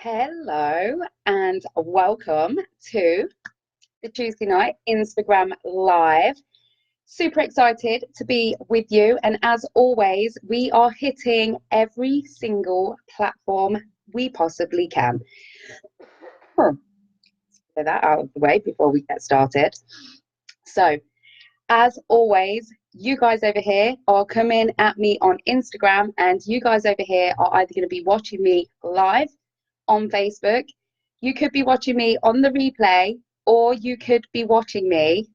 Hello and welcome to the Tuesday night Instagram Live. Super excited to be with you. And as always, we are hitting every single platform we possibly can. Get that out of the way before we get started. So, as always, you guys over here are coming at me on Instagram, and you guys over here are either going to be watching me live on Facebook, you could be watching me on the replay, or you could be watching me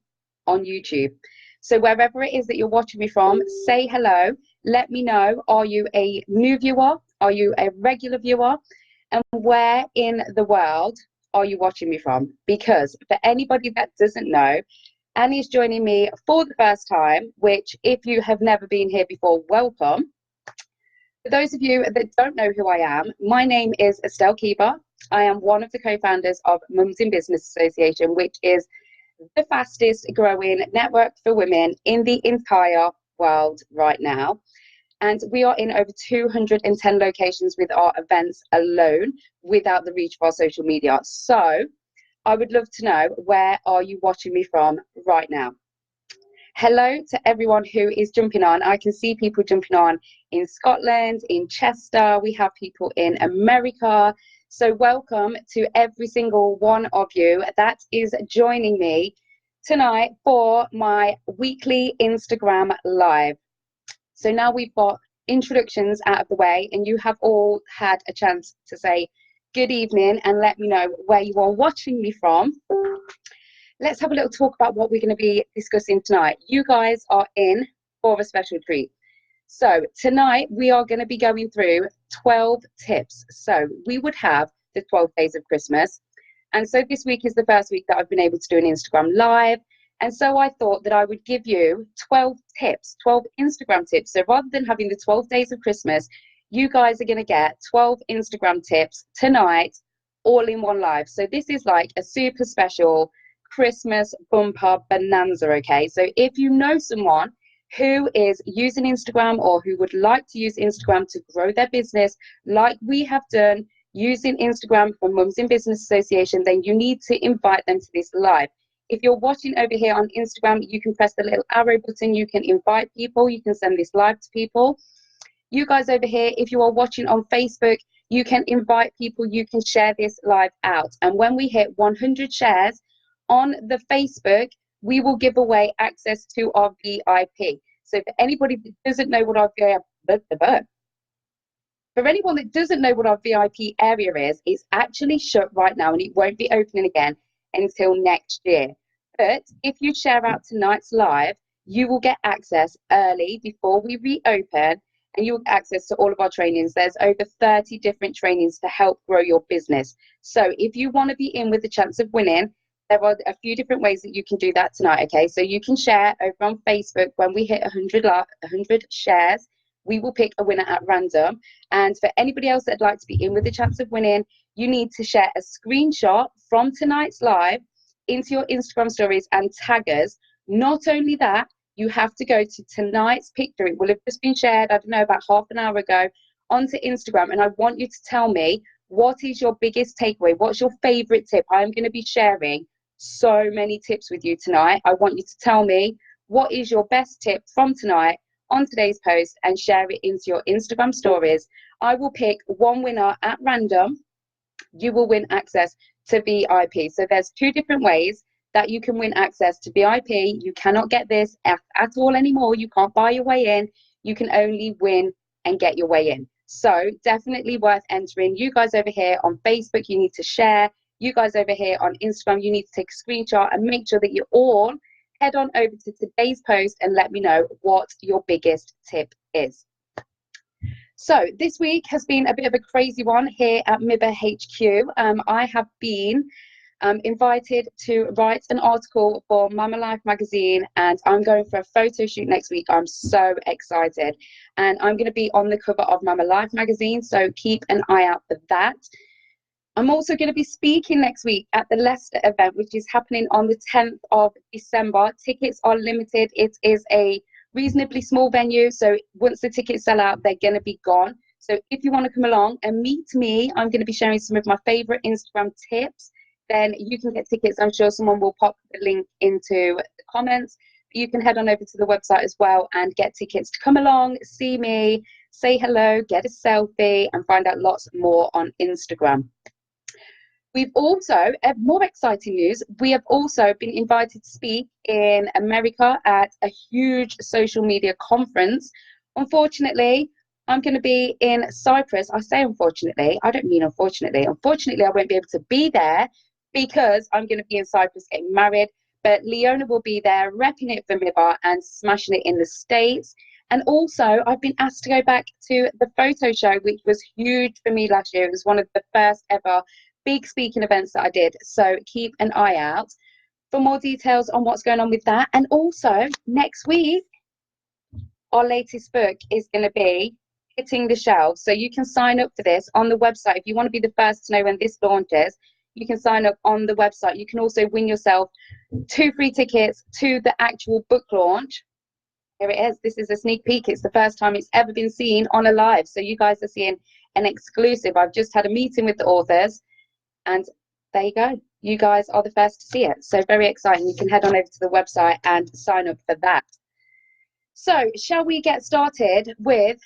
on YouTube. So wherever it is that you're watching me from, say hello. Let me know, are you a new viewer? Are you a regular viewer? And where in the world are you watching me from? Because for anybody that doesn't know, Annie's joining me for the first time, which if you have never been here before, welcome. For those of you that don't know who I am, my name is Estelle Kiba. I am one of the co-founders of Mums in Business Association, which is the fastest growing network for women in the entire world right now. And we are in over 210 locations with our events alone without the reach of our social media. So I would love to know, where are you watching me from right now? Hello to everyone who is jumping on. I can see people jumping on in Scotland, in Chester. We have people in America. So welcome to every single one of you that is joining me tonight for my weekly Instagram Live. So now we've got introductions out of the way, and you have all had a chance to say good evening and let me know where you are watching me from. Let's have a little talk about what we're going to be discussing tonight. You guys are in for a special treat. So tonight we are going to be going through 12 tips. So we would have the 12 days of Christmas. And so this week is the first week that I've been able to do an Instagram Live. And so I thought that I would give you 12 tips, 12 Instagram tips. So rather than having the 12 days of Christmas, you guys are going to get 12 Instagram tips tonight, all in one live. So this is like a super special Christmas bumper bonanza, okay? So if you know someone who is using Instagram or who would like to use Instagram to grow their business like we have done using Instagram for Mums in Business Association, then you need to invite them to this live. If you're watching over here on Instagram, you can press the little arrow button, you can invite people, you can send this live to people. You guys over here, if you are watching on Facebook, you can invite people, you can share this live out. And when we hit 100 shares on the Facebook, we will give away access to our VIP. So for anybody that doesn't know what our VIP area is, it's actually shut right now and it won't be opening again until next year. But if you share out tonight's live, you will get access early before we reopen, and you will get access to all of our trainings. There's over 30 different trainings to help grow your business. So if you want to be in with the chance of winning, there are a few different ways that you can do that tonight, okay? So you can share over on Facebook. When we hit 100 shares, we will pick a winner at random. And for anybody else that'd like to be in with the chance of winning, you need to share a screenshot from tonight's live into your Instagram stories and tag us. Not only that, you have to go to tonight's picture. It will have just been shared, I don't know, about half an hour ago onto Instagram. And I want you to tell me, what is your biggest takeaway? What's your favorite tip? I'm going to be sharing so many tips with you tonight. I want you to tell me what is your best tip from tonight on today's post and share it into your Instagram stories. I will pick one winner at random. You will win access to VIP. So there's two different ways that you can win access to VIP. You cannot get this at all anymore. You can't buy your way in. You can only win and get your way in. So definitely worth entering. You guys over here on Facebook, you need to share. You guys over here on Instagram, you need to take a screenshot and make sure that you all head on over to today's post and let me know what your biggest tip is. So this week has been a bit of a crazy one here at MIBA HQ. I have been invited to write an article for Mama Life magazine, and I'm going for a photo shoot next week. I'm so excited, and I'm going to be on the cover of Mama Life magazine, so keep an eye out for that. I'm also going to be speaking next week at the Leicester event, which is happening on the 10th of December. Tickets are limited. It is a reasonably small venue, so once the tickets sell out, they're going to be gone. So if you want to come along and meet me, I'm going to be sharing some of my favorite Instagram tips. Then you can get tickets. I'm sure someone will pop the link into the comments. You can head on over to the website as well and get tickets to come along, see me, say hello, get a selfie, and find out lots more on Instagram. We've also, more exciting news, we have also been invited to speak in America at a huge social media conference. Unfortunately, I'm going to be in Cyprus. I say unfortunately, I don't mean unfortunately. Unfortunately, I won't be able to be there because I'm going to be in Cyprus getting married. But Leona will be there repping it for MIBA and smashing it in the States. And also, I've been asked to go back to the photo show, which was huge for me last year. It was one of the first ever big speaking events that I did. So keep an eye out for more details on what's going on with that. And also, next week, our latest book is going to be hitting the shelves. So you can sign up for this on the website. If you want to be the first to know when this launches, you can sign up on the website. You can also win yourself 2 free tickets to the actual book launch. Here it is. This is a sneak peek. It's the first time it's ever been seen on a live. So you guys are seeing an exclusive. I've just had a meeting with the authors, and there you go. You guys are the first to see it. So very exciting. You can head on over to the website and sign up for that. So shall we get started with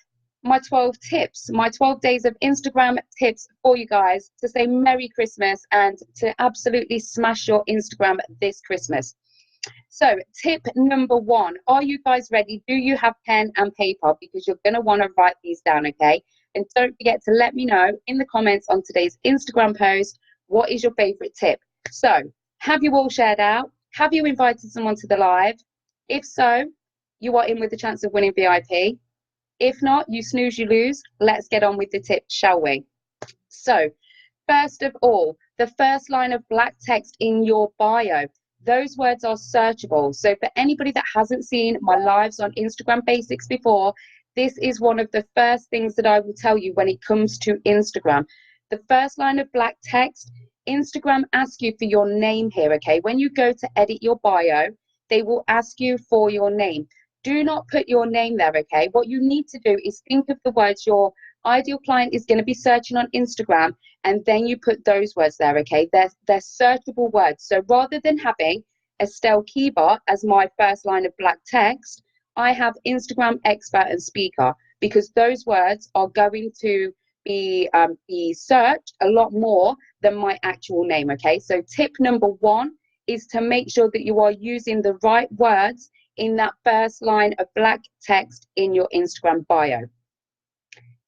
my 12 tips, my 12 days of Instagram tips for you guys to say Merry Christmas and to absolutely smash your Instagram this Christmas. So tip number 1, are you guys ready? Do you have pen and paper? Because you're going to want to write these down, okay? And don't forget to let me know in the comments on today's Instagram post, what is your favorite tip? So have you all shared out? Have you invited someone to the live? If so, you are in with the chance of winning VIP. If not, you snooze, you lose. Let's get on with the tips, shall we? So first of all, the first line of black text in your bio. Those words are searchable. So for anybody that hasn't seen my lives on Instagram Basics before, this is one of the first things that I will tell you when it comes to Instagram. The first line of black text, Instagram asks you for your name here, okay? When you go to edit your bio, they will ask you for your name. Do not put your name there, okay? What you need to do is think of the words your ideal client is going to be searching on Instagram, and then you put those words there, okay? They're searchable words. So rather than having Estelle Kiba as my first line of black text, I have Instagram expert and speaker, because those words are going to be searched a lot more than my actual name, okay? So tip number 1 is to make sure that you are using the right words in that first line of black text in your Instagram bio.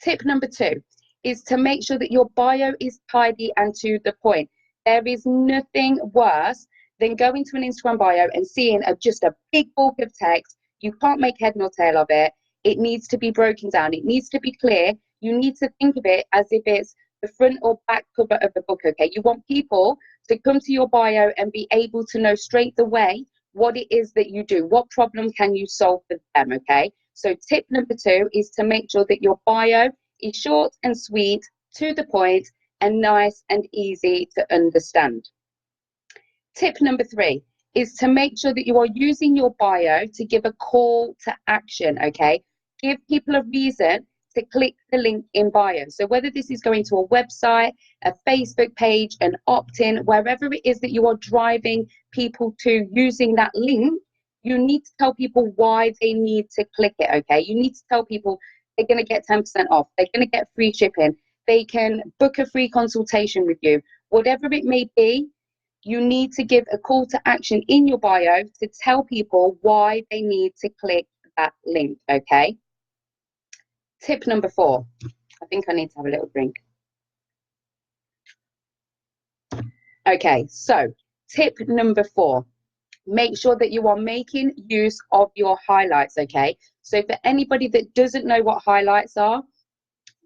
Tip number 2 is to make sure that your bio is tidy and to the point. There is nothing worse than going to an Instagram bio and seeing just a big bulk of text. You can't make head nor tail of it. It needs to be broken down. It needs to be clear. You need to think of it as if it's the front or back cover of the book, okay? You want people to come to your bio and be able to know straight away what it is that you do. What problem can you solve for them, okay? So tip number 2 is to make sure that your bio is short and sweet, to the point, and nice and easy to understand. Tip number 3 is to make sure that you are using your bio to give a call to action, okay? Give people a reason to click the link in bio. So whether this is going to a website, a Facebook page, an opt-in, wherever it is that you are driving people to using that link, you need to tell people why they need to click it, okay? You need to tell people they're going to get 10% off. They're going to get free shipping. They can book a free consultation with you. Whatever it may be, you need to give a call to action in your bio to tell people why they need to click that link, okay? Tip number 4. I think I need to have a little drink. Okay, so tip number 4. Make sure that you are making use of your highlights, okay? So for anybody that doesn't know what highlights are,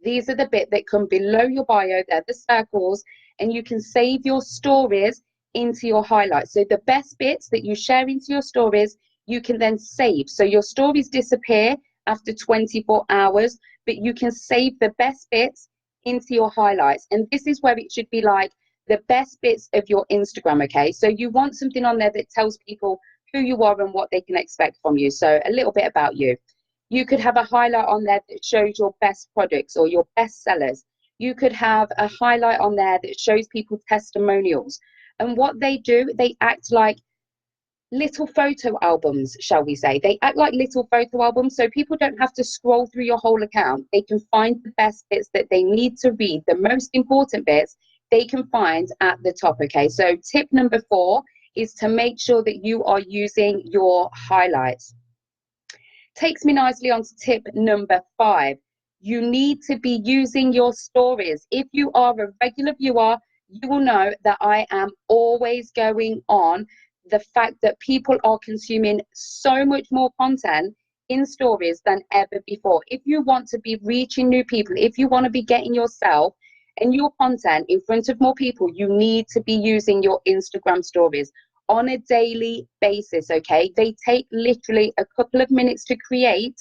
these are the bit that come below your bio. They're the circles, and you can save your stories into your highlights. So the best bits that you share into your stories, you can then save. So your stories disappear after 24 hours, but you can save the best bits into your highlights. And this is where it should be like the best bits of your Instagram, okay? So you want something on there that tells people who you are and what they can expect from you. So a little bit about you. You could have a highlight on there that shows your best products or your best sellers. You could have a highlight on there that shows people testimonials. And what they do, they act like little photo albums, shall we say. They act like little photo albums, so people don't have to scroll through your whole account. They can find the best bits that they need to read, the most important bits they can find at the top. Okay, so tip number 4 is to make sure that you are using your highlights. Takes me nicely on to tip number 5. You need to be using your stories. If you are a regular viewer, you will know that I am always going on the fact that people are consuming so much more content in stories than ever before. If you want to be reaching new people, if you want to be getting yourself and your content in front of more people, you need to be using your Instagram stories on a daily basis. Okay, they take literally a couple of minutes to create.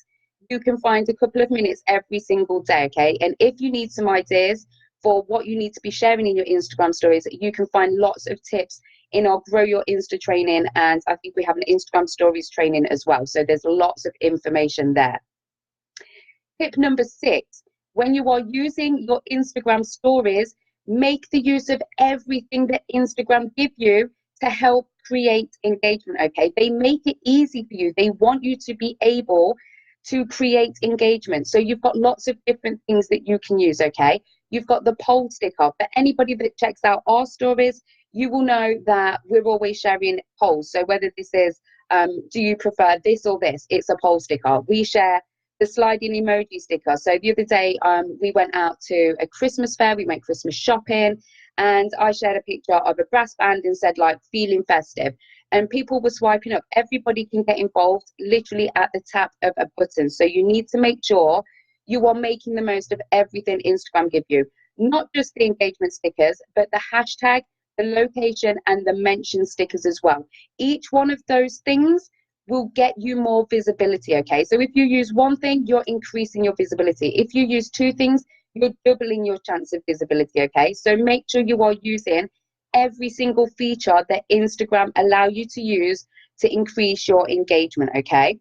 You can find a couple of minutes every single day. Okay, and if you need some ideas for what you need to be sharing in your Instagram stories, you can find lots of tips in our Grow Your Insta training, and I think we have an Instagram stories training as well, so there's lots of information there. Tip number 6, when you are using your Instagram stories, make the use of everything that Instagram give you to help create engagement. Okay, they make it easy for you. They want you to be able to create engagement, so you've got lots of different things that you can use. Okay, you've got the poll sticker. For anybody that checks out our stories, you will know that we're always sharing polls. So whether this is, do you prefer this or this? It's a poll sticker. We share the sliding emoji sticker. So the other day, we went out to a Christmas fair. We went Christmas shopping, and I shared a picture of a brass band and said, like, feeling festive. And people were swiping up. Everybody can get involved literally at the tap of a button. So you need to make sure you are making the most of everything Instagram give you. Not just the engagement stickers, but the hashtag, the location, and the mention stickers as well. Each one of those things will get you more visibility. Okay, so if you use one thing, you're increasing your visibility. If you use 2 things, you're doubling your chance of visibility. Okay, so make sure you are using every single feature that Instagram allow you to use to increase your engagement. Okay,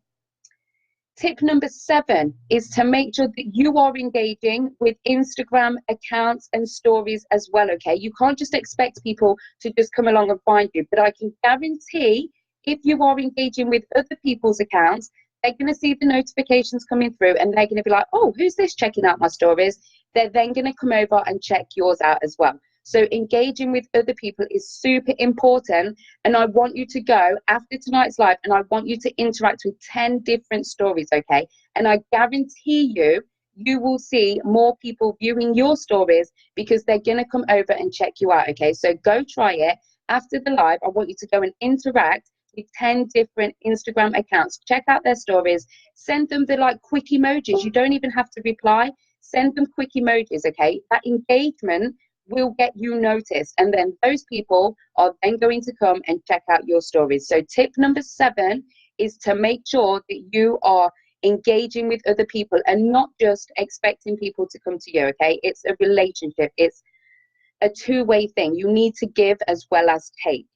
tip number 7 is to make sure that you are engaging with Instagram accounts and stories as well. Okay, you can't just expect people to just come along and find you, but I can guarantee if you are engaging with other people's accounts, they're going to see the notifications coming through, and they're going to be like, oh, who's this checking out my stories? They're then going to come over and check yours out as well. So engaging with other people is super important, and I want you to go after tonight's live, and I want you to interact with 10 different stories. Okay, and I guarantee you will see more people viewing your stories because they're going to come over and check you out. Okay, so go try it. After the live, I want you to go and interact with 10 different Instagram accounts. Check out their stories. Send them the like quick emojis. You don't even have to reply. Send them quick emojis. Okay, that engagement will get you noticed, and then those people are then going to come and check out your stories. So tip number 7 is to make sure that you are engaging with other people and not just expecting people to come to you. Okay, it's a relationship. It's a two-way thing. You need to give as well as take.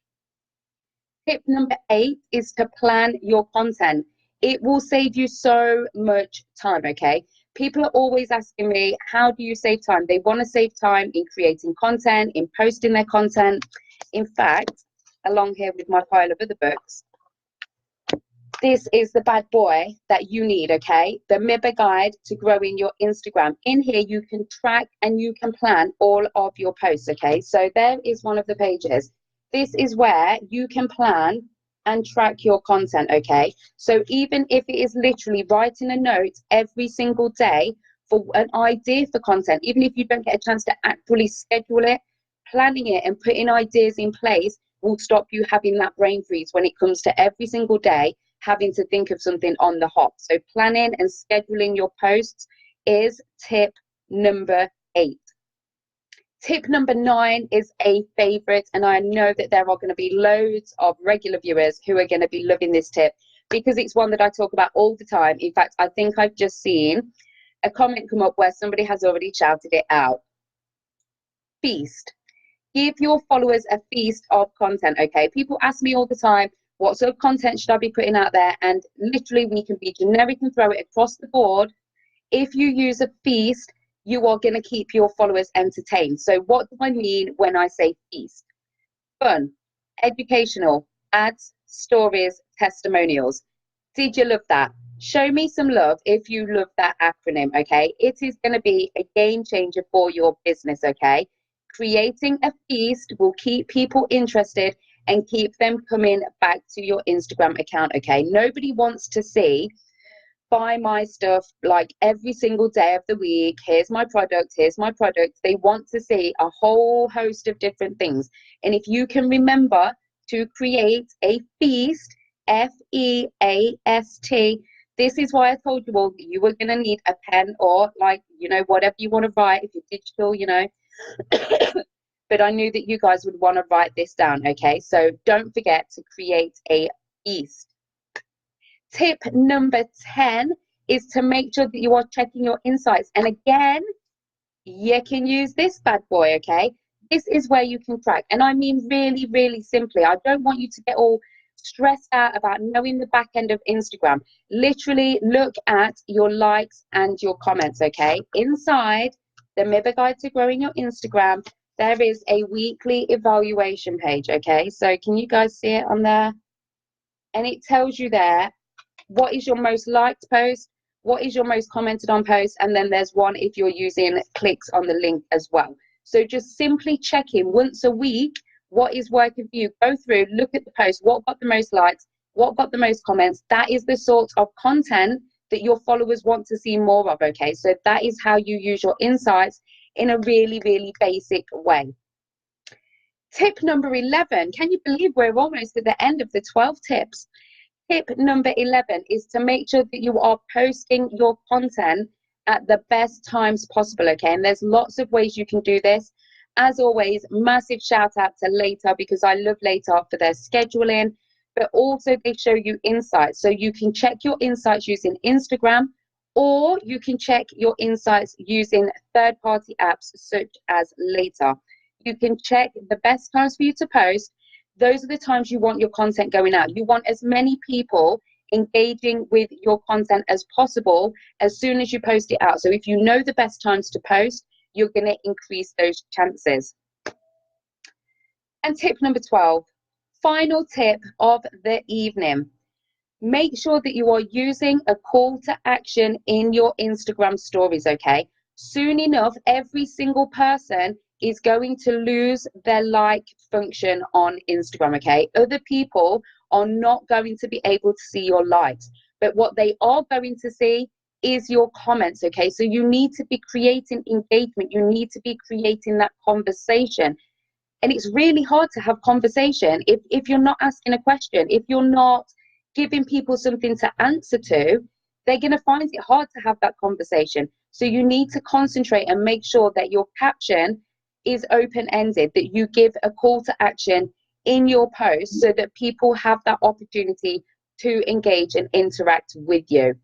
Tip number 8 is to plan your content. It will save you so much time. Okay, people are always asking me, how do you save time? They want to save time in creating content, in posting their content. In fact, along here with my pile of other books, this is the bad boy that you need. Okay, the MIBA guide to growing your Instagram. In here you can track and you can plan all of your posts. Okay, so there is one of the pages. This is where you can plan and track your content. Okay, so even if it is literally writing a note every single day for an idea for content, even if you don't get a chance to actually schedule it, planning it and putting ideas in place will stop you having that brain freeze when it comes to every single day having to think of something on the hop. So planning and scheduling your posts is tip number 8. Tip number 9 is a favorite, and I know that there are going to be loads of regular viewers who are going to be loving this tip because it's one that I talk about all the time. In fact, I think I've just seen a comment come up where somebody has already shouted it out. Feast. Give your followers a feast of content. Okay, people ask me all the time, What sort of content should I be putting out there? And literally we can be generic and throw it across the board. If you use a feast, you are going to keep your followers entertained. So what do I mean when I say feast? Fun, educational, ads, stories, testimonials. Did you love that? Show me some love if you love that acronym, okay? It is going to be a game changer for your business, okay? Creating a feast will keep people interested and keep them coming back to your Instagram account, okay? Nobody wants to see buy my stuff like every single day of the week. Here's my product, here's my product. They want to see a whole host of different things. And if you can remember to create a feast, F-E-A-S-T, this is why I told you all you were going to need a pen or like, you know, whatever you want to write, if you're digital, you know. But I knew that you guys would want to write this down, okay? So don't forget to create a feast. Tip number 10 is to make sure that you are checking your insights. And again, you can use this bad boy, okay? This is where you can track. And I mean really, really simply. I don't want you to get all stressed out about knowing the back end of Instagram. Literally look at your likes and your comments, okay? Inside the MIBA Guide to Growing Your Instagram, there is a weekly evaluation page, okay? So can you guys see it on there? And it tells you there what is your most liked post, what is your most commented on post, and then there's one if you're using clicks on the link as well. So just simply checking once a week what is working for you. Go through, look at the post, what got the most likes, what got the most comments. That is the sort of content that your followers want to see more of, okay? So that is how you use your insights in a really, really basic way. Tip number 11, can you believe we're almost at the end of the 12 tips? Tip number 11 is to make sure that you are posting your content at the best times possible, okay? And there's lots of ways you can do this. As always, massive shout out to Later, because I love Later for their scheduling, but also they show you insights. So you can check your insights using Instagram, or you can check your insights using third-party apps such as Later. You can check the best times for you to post. Those are the times you want your content going out. You want as many people engaging with your content as possible as soon as you post it out. So if you know the best times to post, you're going to increase those chances. And tip number 12, final tip of the evening. Make sure that you are using a call to action in your Instagram stories, okay? Soon enough, every single person is going to lose their like function on Instagram, okay? Other people are not going to be able to see your likes, but what they are going to see is your comments, okay? So you need to be creating engagement. You need to be creating that conversation. And it's really hard to have conversation if you're not asking a question, if you're not giving people something to answer to, they're going to find it hard to have that conversation. So you need to concentrate and make sure that your caption is open-ended, that you give a call to action in your post so that people have that opportunity to engage and interact with you.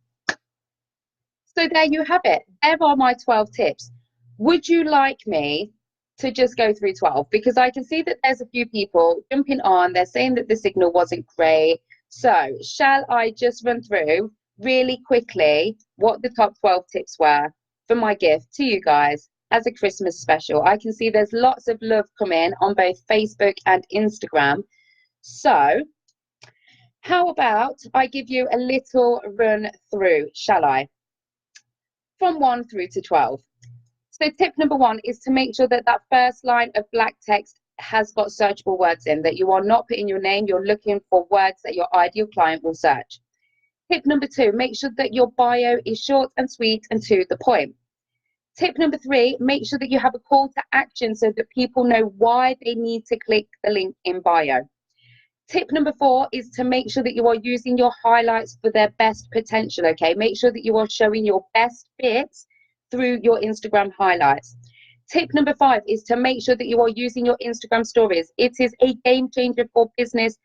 So there you have it. There are my 12 tips. Would you like me to just go through 12? Because I can see that there's a few people jumping on. They're saying that the signal wasn't great. So shall I just run through really quickly what the top 12 tips were for my gift to you guys as a Christmas special? I can see there's lots of love coming on both Facebook and Instagram. So how about I give you a little run through, shall I? From 1 through to 12. So tip number 1 is to make sure that that first line of black text has got searchable words in, that you are not putting your name, you're looking for words that your ideal client will search. Tip number 2, make sure that your bio is short and sweet and to the point. Tip number 3, make sure that you have a call to action so that people know why they need to click the link in bio. Tip number 4 is to make sure that you are using your highlights for their best potential, okay? Make sure that you are showing your best bits through your Instagram highlights. Tip number 5 is to make sure that you are using your Instagram stories. It is a game changer for business.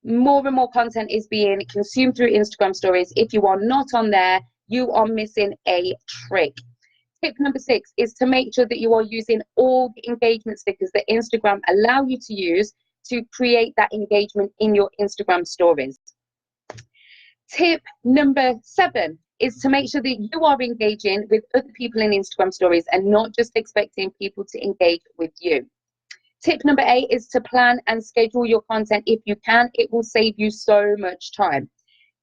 More and more content is being consumed through Instagram stories. If you are not on there, you are missing a trick. Tip number 6 is to make sure that you are using all the engagement stickers that Instagram allow you to use to create that engagement in your Instagram stories. Tip number 7 is to make sure that you are engaging with other people in Instagram stories and not just expecting people to engage with you. Tip number 8 is to plan and schedule your content if you can. It will save you so much time.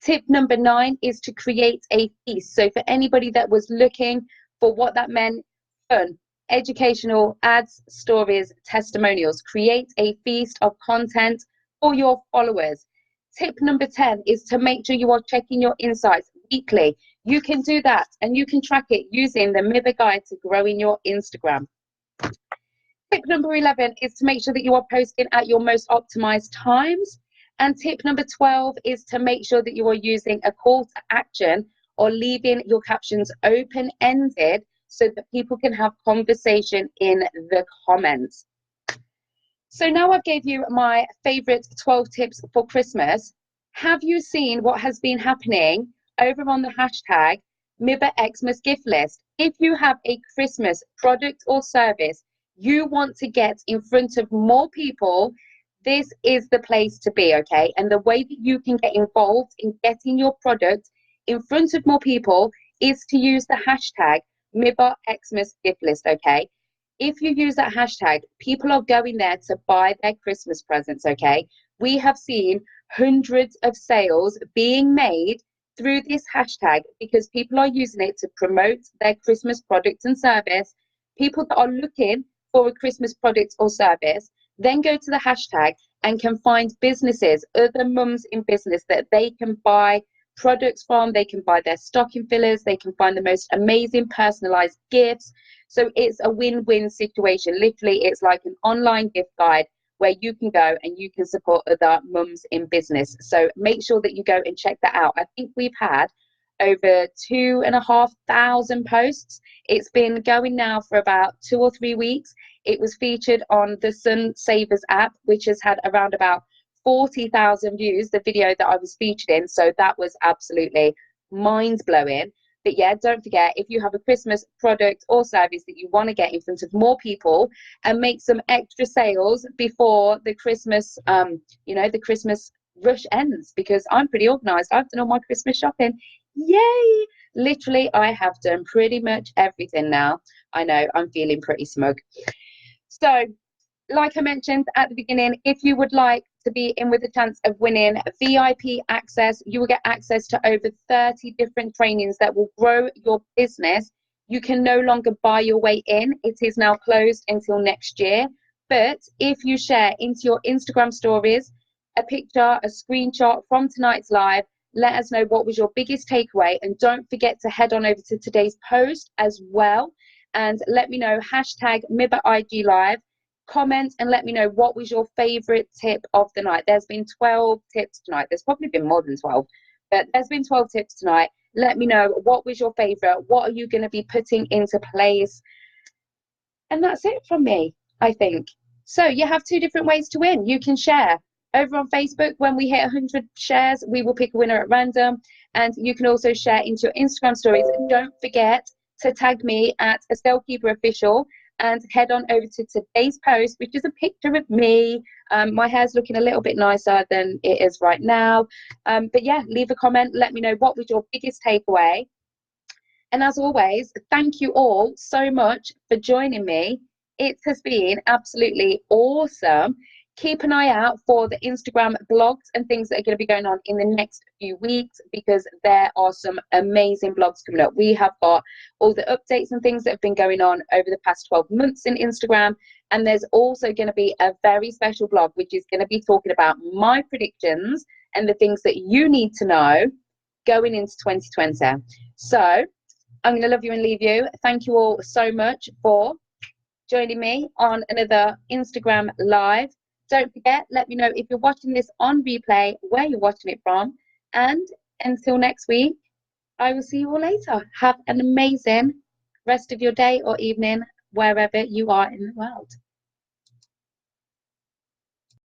Tip number 9 is to create a feast. So for anybody that was looking for what that meant, fun, educational, ads, stories, testimonials, create a feast of content for your followers. Tip number 10 is to make sure you are checking your insights weekly. You can do that and you can track it using the MIBA guide to growing your Instagram. Tip number 11 is to make sure that you are posting at your most optimized times. And tip number 12 is to make sure that you are using a call to action or leaving your captions open-ended so that people can have conversation in the comments. So now I've gave you my favorite 12 tips for Christmas. Have you seen what has been happening over on the hashtag MIBA Xmas gift list? If you have a Christmas product or service you want to get in front of more people, this is the place to be, okay? And the way that you can get involved in getting your product in front of more people is to use the hashtag MIBA Xmas gift list, okay? If you use that hashtag, people are going there to buy their Christmas presents, okay? We have seen hundreds of sales being made through this hashtag because people are using it to promote their Christmas product and service. People that are looking for a Christmas product or service then go to the hashtag and can find businesses, other mums in business that they can buy products from. They can buy their stocking fillers, they can find the most amazing personalized gifts. So it's a win-win situation. Literally, it's like an online gift guide where you can go and you can support other mums in business. So make sure that you go and check that out. I think we've had over 2,500 posts. It's been going now for about 2 or 3 weeks. It was featured on the Sun Savers app, which has had around about 40,000 views, the video that I was featured in. So that was absolutely mind-blowing. But yeah, don't forget, if you have a Christmas product or service that you want to get in front of more people and make some extra sales before the Christmas, the Christmas rush ends, because I'm pretty organized. I've done all my Christmas shopping. Yay! Literally, I have done pretty much everything now. I know, I'm feeling pretty smug. So, like I mentioned at the beginning, if you would like to be in with a chance of winning VIP access, you will get access to over 30 different trainings that will grow your business. You can no longer buy your way in. It is now closed until next year. But if you share into your Instagram stories a picture, a screenshot from tonight's live, let us know what was your biggest takeaway. And don't forget to head on over to today's post as well and let me know hashtag MIBA IG Live. Comment and let me know what was your favorite tip of the night. There's been 12 tips tonight. There's probably been more than 12, but there's been 12 tips tonight. Let me know what was your favorite. What are you going to be putting into place? And that's it from me, I think. So you have 2 different ways to win. You can share over on Facebook. When we hit 100 shares, we will pick a winner at random. And you can also share into your Instagram stories. And don't forget to tag me at Estelle Keeper Official and head on over to today's post, which is a picture of me. My hair's looking a little bit nicer than it is right now. But yeah, leave a comment. Let me know what was your biggest takeaway. And as always, thank you all so much for joining me. It has been absolutely awesome. Keep an eye out for the Instagram blogs and things that are going to be going on in the next few weeks, because there are some amazing blogs coming up. We have got all the updates and things that have been going on over the past 12 months in Instagram. And there's also going to be a very special blog, which is going to be talking about my predictions and the things that you need to know going into 2020. So I'm going to love you and leave you. Thank you all so much for joining me on another Instagram Live. Don't forget, let me know if you're watching this on replay, where you're watching it from. And until next week, I will see you all later. Have an amazing rest of your day or evening, wherever you are in the world.